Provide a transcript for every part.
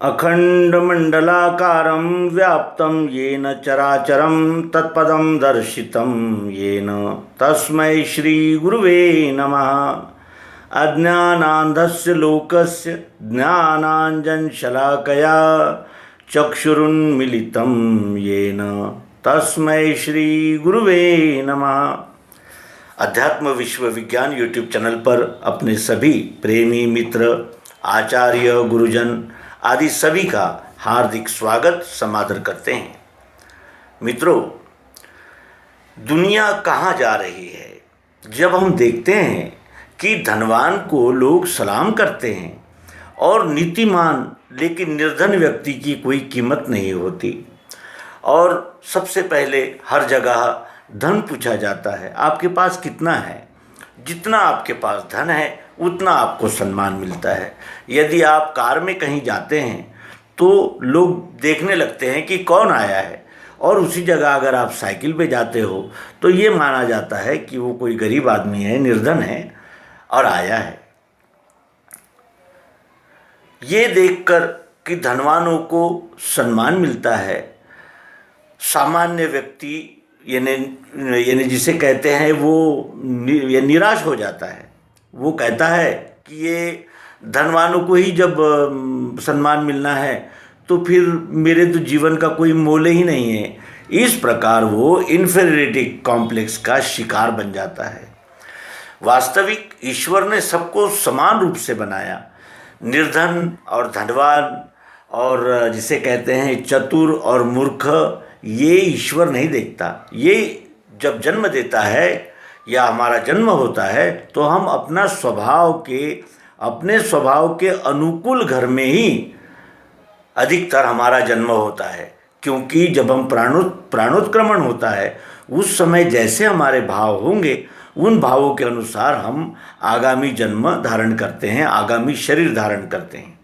अखंडमंडलाकारं व्याप्तं येन चराचरं तत्पदं दर्शितं येन तस्मै श्रीगुरुवे नमः। अज्ञानान्धस्य लोकस्य ज्ञानाञ्जनशलाकया चक्षुरुन्मीलितं येन तस्मै श्रीगुरुवे नमः। अध्यात्म विश्व विज्ञान यूट्यूब चैनल पर अपने सभी प्रेमी मित्र, आचार्य, गुरुजन आदि सभी का हार्दिक स्वागत समादर करते हैं। मित्रों, दुनिया कहाँ जा रही है? जब हम देखते हैं कि धनवान को लोग सलाम करते हैं और नीतिमान लेकिन निर्धन व्यक्ति की कोई कीमत नहीं होती, और सबसे पहले हर जगह धन पूछा जाता है, आपके पास कितना है? जितना आपके पास धन है उतना आपको सम्मान मिलता है। यदि आप कार में कहीं जाते हैं तो लोग देखने लगते हैं कि कौन आया है, और उसी जगह अगर आप साइकिल पे जाते हो तो ये माना जाता है कि वो कोई गरीब आदमी है, निर्धन है और आया है। ये देखकर कि धनवानों को सम्मान मिलता है, सामान्य व्यक्ति यानी जिसे कहते हैं वो निराश हो जाता है। वो कहता है कि ये धनवानों को ही जब सम्मान मिलना है तो फिर मेरे तो जीवन का कोई मोल ही नहीं है। इस प्रकार वो इन्फीरियरिटी कॉम्प्लेक्स का शिकार बन जाता है। वास्तविक ईश्वर ने सबको समान रूप से बनाया। निर्धन और धनवान और जिसे कहते हैं चतुर और मूर्ख, ये ईश्वर नहीं देखता। ये जब जन्म देता है या हमारा जन्म होता है तो हम अपने स्वभाव के अनुकूल घर में ही अधिकतर हमारा जन्म होता है, क्योंकि जब हम प्राणोत्क्रमण होता है उस समय जैसे हमारे भाव होंगे उन भावों के अनुसार हम आगामी जन्म धारण करते हैं, आगामी शरीर धारण करते हैं।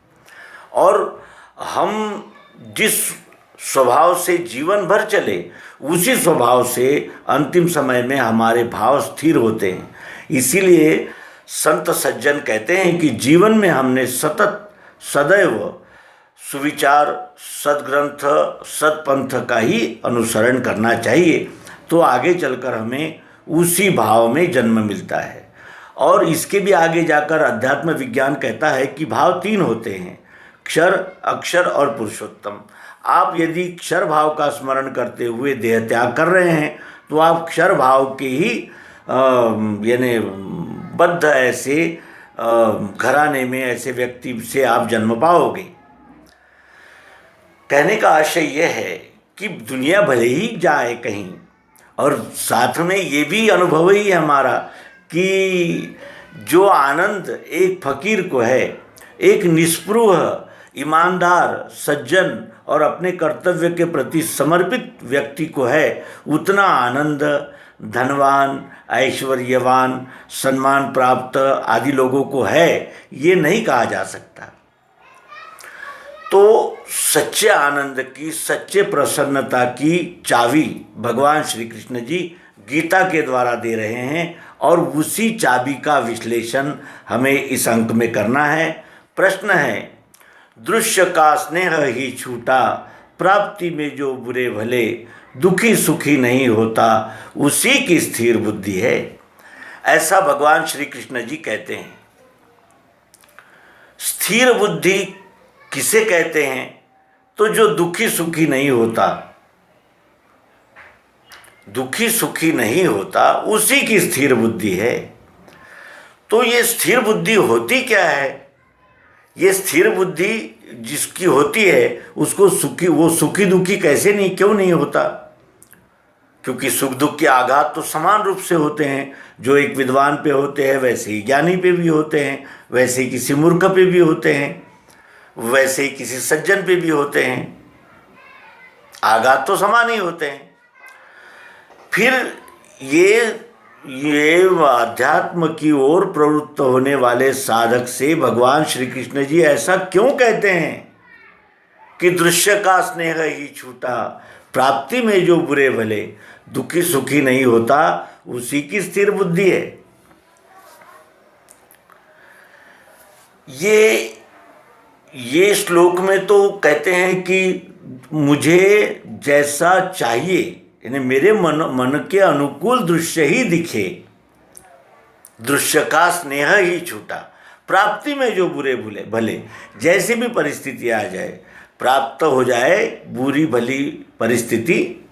और हम जिस स्वभाव से जीवन भर चले उसी स्वभाव से अंतिम समय में हमारे भाव स्थिर होते हैं। इसीलिए संत सज्जन कहते हैं कि जीवन में हमने सदैव सुविचार, सद्ग्रंथ, सत्पंथ का ही अनुसरण करना चाहिए, तो आगे चलकर हमें उसी भाव में जन्म मिलता है। और इसके भी आगे जाकर अध्यात्म विज्ञान कहता है कि भाव 3 होते हैं, क्षर, अक्षर और पुरुषोत्तम। आप यदि क्षर भाव का स्मरण करते हुए देह त्याग कर रहे हैं तो आप क्षर भाव के ही यानी बद्ध ऐसे घराने में ऐसे व्यक्ति से आप जन्म पाओगे। कहने का आशय यह है कि दुनिया भले ही जाए कहीं, और साथ में ये भी अनुभव ही है हमारा कि जो आनंद एक फकीर को है, एक निस्पृह, ईमानदार, सज्जन और अपने कर्तव्य के प्रति समर्पित व्यक्ति को है, उतना आनंद धनवान, ऐश्वर्यवान, सम्मान प्राप्त आदि लोगों को है, ये नहीं कहा जा सकता। तो सच्चे आनंद की, सच्चे प्रसन्नता की चाबी भगवान श्री कृष्ण जी गीता के द्वारा दे रहे हैं, और उसी चाबी का विश्लेषण हमें इस अंक में करना है। प्रश्न है, दृश्य का स्नेह ही छूटा, प्राप्ति में जो बुरे भले, दुखी सुखी नहीं होता, उसी की स्थिर बुद्धि है। ऐसा भगवान श्री कृष्ण जी कहते हैं। स्थिर बुद्धि किसे कहते हैं? तो जो दुखी सुखी नहीं होता, दुखी सुखी नहीं होता उसी की स्थिर बुद्धि है। तो ये स्थिर बुद्धि होती क्या है? ये स्थिर बुद्धि जिसकी होती है उसको वो सुखी दुखी क्यों नहीं होता? क्योंकि सुख दुख के आघात तो समान रूप से होते हैं। जो एक विद्वान पे होते हैं वैसे ही ज्ञानी पे भी होते हैं, वैसे ही किसी मूर्ख पे भी होते हैं, वैसे ही किसी सज्जन पे भी होते हैं। आघात तो समान ही होते हैं। फिर ये अध्यात्म की ओर प्रवृत्त होने वाले साधक से भगवान श्री कृष्ण जी ऐसा क्यों कहते हैं कि दृश्य का स्नेह ही छूटा, प्राप्ति में जो बुरे भले, दुखी सुखी नहीं होता, उसी की स्थिर बुद्धि है। ये श्लोक में तो कहते हैं कि मुझे जैसा चाहिए, यानी मेरे मन के अनुकूल दृश्य ही दिखे, दृश्य का स्नेह ही छूटा। प्राप्ति में जो बुरे भले भले जैसी भी परिस्थिति आ जाए, प्राप्त हो जाए बुरी भली परिस्थिति,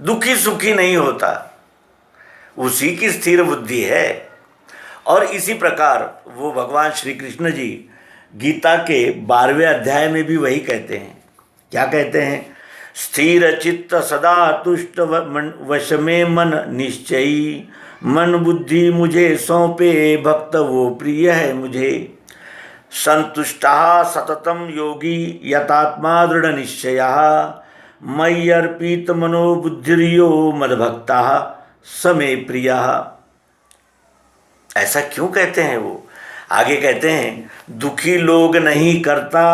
दुखी सुखी नहीं होता, उसी की स्थिर बुद्धि है। और इसी प्रकार वो भगवान श्री कृष्ण जी गीता के 12वें अध्याय में भी वही कहते हैं। क्या कहते हैं? स्थिर चित्त सदा तुष्ट वश में मन निश्चयी, मन बुद्धि मुझे सौंपे भक्त वो प्रिय है मुझे। संतुष्टा सततम योगी यतात्मा दृढ़ निश्चया, मयि अर्पित मनोबुद्धिर्यो मद्भक्ता समे प्रिया। ऐसा क्यों कहते हैं वो? आगे कहते हैं, दुखी लोग नहीं करता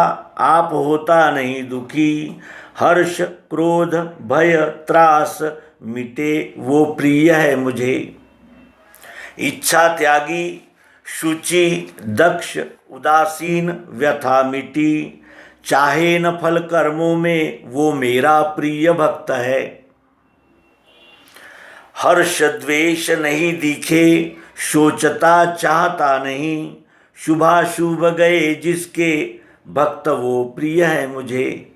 आप होता नहीं दुखी, हर्ष क्रोध भय त्रास मिटे वो प्रिय है मुझे। इच्छा त्यागी शुचि दक्ष उदासीन व्यथा मिटी, चाहे न फल कर्मों में वो मेरा प्रिय भक्त है। हर्ष द्वेष नहीं दिखे सोचता चाहता नहीं, शुभाशुभ गए जिसके भक्त वो प्रिय है मुझे।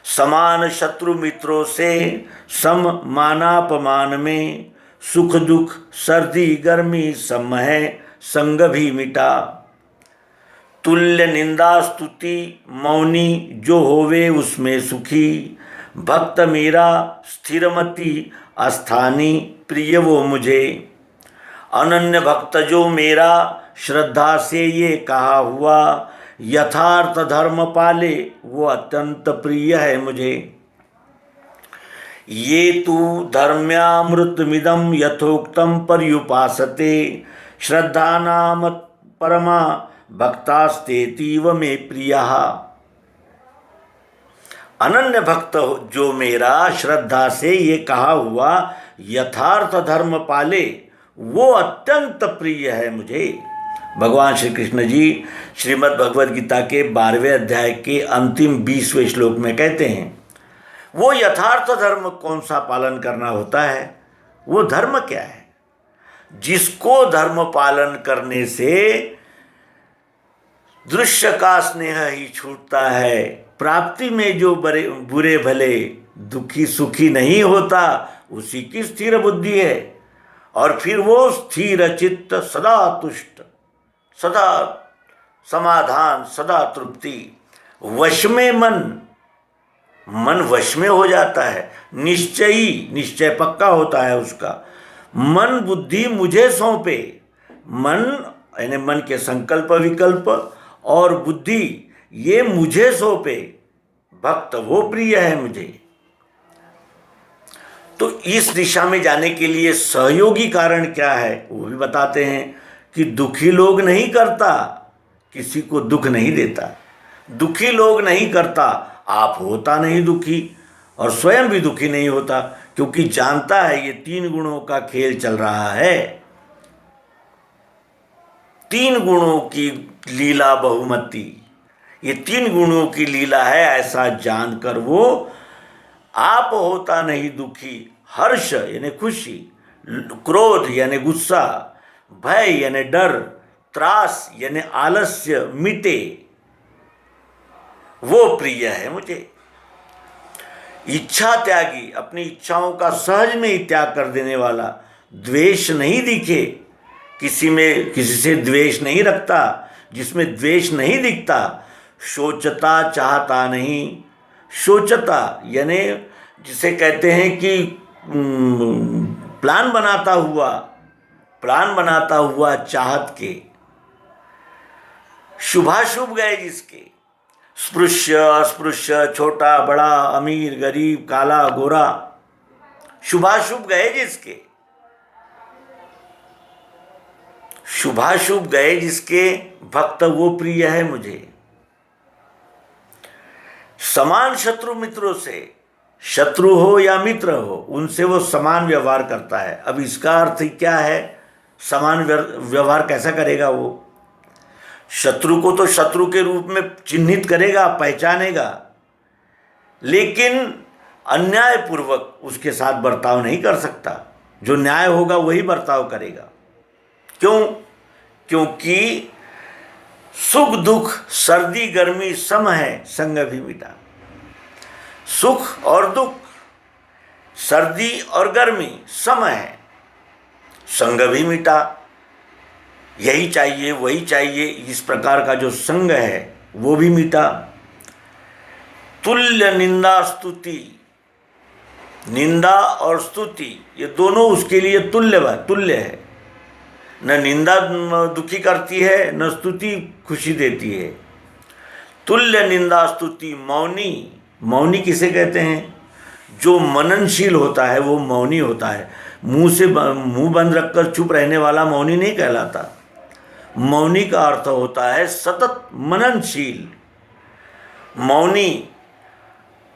समान शत्रु मित्रों से सम मानापमान में, सुख दुख सर्दी गर्मी सम है संग भी मिटा। तुल्य निंदा स्तुति मौनी जो होवे उसमें सुखी, भक्त मेरा स्थिरमति अस्थानी प्रिय वो मुझे। अनन्य भक्त जो मेरा श्रद्धा से ये कहा हुआ, यथार्थ धर्म पाले वो अत्यंत प्रिय है मुझे। ये तू धर्म्यामृतमिदं यथोक्तम पर्युपासते, श्रद्धा नाम परमा भक्तास्तेतीव में प्रिया। अनन्य भक्त जो मेरा श्रद्धा से ये कहा हुआ यथार्थ धर्म पाले वो अत्यंत प्रिय है मुझे। भगवान श्री कृष्ण जी श्रीमद् भगवद गीता के 12वें अध्याय के अंतिम 20वें श्लोक में कहते हैं, वो यथार्थ धर्म कौन सा पालन करना होता है? वो धर्म क्या है? जिसको धर्म पालन करने से दृश्य का स्नेह ही छूटता है, प्राप्ति में जो बुरे भले दुखी सुखी नहीं होता, उसी की स्थिर बुद्धि है। और फिर वो स्थिर चित्त सदा तुष्ट, सदा समाधान, सदा तृप्ति, वश में मन वश में हो जाता है, निश्चयी निश्चय पक्का होता है उसका। मन बुद्धि मुझे सौंपे, मन यानी मन के संकल्प विकल्प और बुद्धि ये मुझे सौंपे, भक्त वो प्रिय है मुझे। तो इस दिशा में जाने के लिए सहयोगी कारण क्या है वो भी बताते हैं कि दुखी लोग नहीं करता, किसी को दुख नहीं देता। दुखी लोग नहीं करता, आप होता नहीं दुखी, और स्वयं भी दुखी नहीं होता, क्योंकि जानता है ये 3 गुणों का खेल चल रहा है। 3 गुणों की लीला बहुमती, ये 3 गुणों की लीला है, ऐसा जानकर वो आप होता नहीं दुखी, हर्ष यानी खुशी, क्रोध यानी गुस्सा, भय यानी डर, त्रास यानी आलस्य मिटे, वो प्रिय है मुझे। इच्छा त्यागी, अपनी इच्छाओं का सहज में ही त्याग कर देने वाला, द्वेष नहीं दिखे, किसी से द्वेष नहीं रखता, जिसमें द्वेष नहीं दिखता, सोचता चाहता नहीं, सोचता यानी जिसे कहते हैं कि प्लान बनाता हुआ चाहत के, शुभाशुभ गए जिसके, स्पृश्य अस्पृश्य, छोटा बड़ा, अमीर गरीब, काला गोरा, शुभाशुभ गए जिसके, शुभाशुभ गए जिसके भक्त वो प्रिय है मुझे। समान शत्रु मित्रों से, शत्रु हो या मित्र हो, उनसे वो समान व्यवहार करता है। अब इसका अर्थ क्या है? समान व्यवहार कैसा करेगा वो? शत्रु को तो शत्रु के रूप में चिन्हित करेगा, पहचानेगा, लेकिन अन्यायपूर्वक उसके साथ बर्ताव नहीं कर सकता। जो न्याय होगा वही बर्ताव करेगा। क्यों? क्योंकि सुख दुख सर्दी गर्मी सम है, संग भी मिटा। सुख और दुख, सर्दी और गर्मी सम है, संग भी मिटा। यही चाहिए वही चाहिए, इस प्रकार का जो संग है वो भी मिटा। तुल्य निंदा स्तुति, निंदा और स्तुति ये दोनों उसके लिए तुल्य है। न निंदा दुखी करती है, न स्तुति खुशी देती है। तुल्य निंदा स्तुति मौनी। मौनी किसे कहते हैं? जो मननशील होता है वो मौनी होता है। मुंह बंद रखकर चुप रहने वाला मौनी नहीं कहलाता। मौनी का अर्थ होता है सतत मननशील। मौनी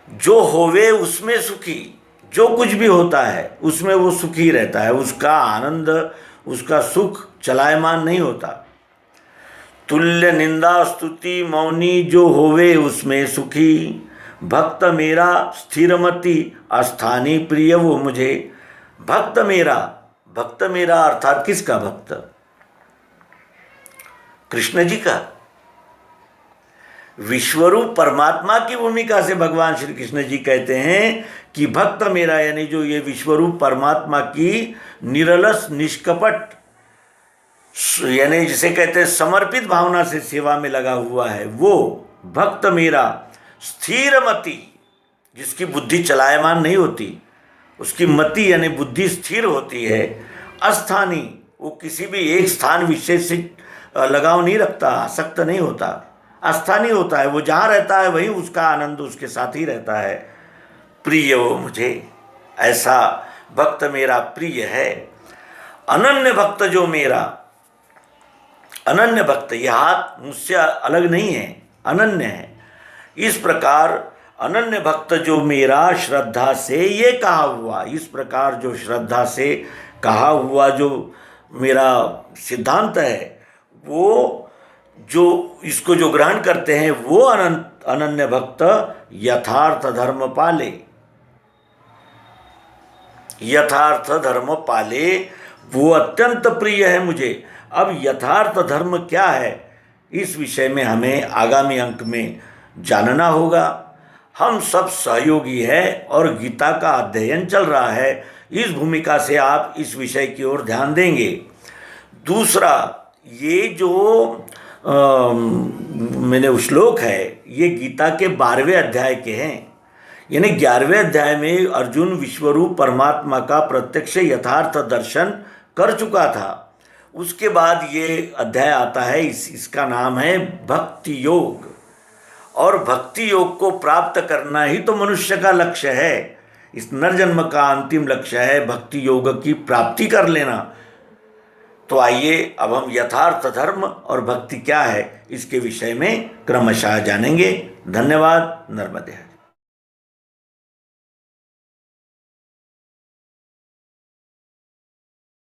जो होवे उसमें सुखी, जो कुछ भी होता है उसमें वो सुखी रहता है, उसका आनंद, उसका सुख चलायमान नहीं होता। तुल्य निंदा स्तुति मौनी, जो होवे उसमें सुखी। भक्त मेरा स्थिरमति, अस्थानी प्रिय वो मुझे। भक्त मेरा अर्थात किसका भक्त? कृष्ण जी का। विश्वरूप परमात्मा की भूमिका से भगवान श्री कृष्ण जी कहते हैं कि भक्त मेरा, यानी जो ये विश्वरूप परमात्मा की निरलस निष्कपट, यानी जिसे कहते हैं समर्पित भावना से सेवा में लगा हुआ है, वो भक्त मेरा। स्थिर मति, जिसकी बुद्धि चलायमान नहीं होती, उसकी मति यानी बुद्धि स्थिर होती है। अस्थानी, वो किसी भी एक स्थान विशेष से लगाव नहीं रखता, आसक्त नहीं होता, अस्थानी होता है। वो जहाँ रहता है वहीं उसका आनंद उसके साथ ही रहता है। प्रिय वो मुझे, ऐसा भक्त मेरा प्रिय है। अनन्य भक्त जो मेरा, अनन्य भक्त, यह हाथ मुझसे अलग नहीं है, अनन्य है। इस प्रकार अनन्य भक्त जो मेरा श्रद्धा से ये कहा हुआ, इस प्रकार जो श्रद्धा से कहा हुआ जो मेरा सिद्धांत है, वो जो इसको जो ग्रहण करते हैं वो अनन्य भक्त यथार्थ धर्म पाले। यथार्थ धर्म पाले, वो अत्यंत प्रिय है मुझे। अब यथार्थ धर्म क्या है, इस विषय में हमें आगामी अंक में जानना होगा। हम सब सहयोगी हैं और गीता का अध्ययन चल रहा है। इस भूमिका से आप इस विषय की ओर ध्यान देंगे। दूसरा, ये जो मैंने श्लोक है, ये गीता के 12वें अध्याय के हैं। यानी 11वें अध्याय में अर्जुन विश्वरूप परमात्मा का प्रत्यक्ष यथार्थ दर्शन कर चुका था। उसके बाद ये अध्याय आता है, इसका नाम है भक्ति योग। और भक्ति योग को प्राप्त करना ही तो मनुष्य का लक्ष्य है। इस नरजन्म का अंतिम लक्ष्य है भक्ति योग की प्राप्ति कर लेना। तो आइए अब हम यथार्थ धर्म और भक्ति क्या है इसके विषय में क्रमशः जानेंगे। धन्यवाद। नर्मदे।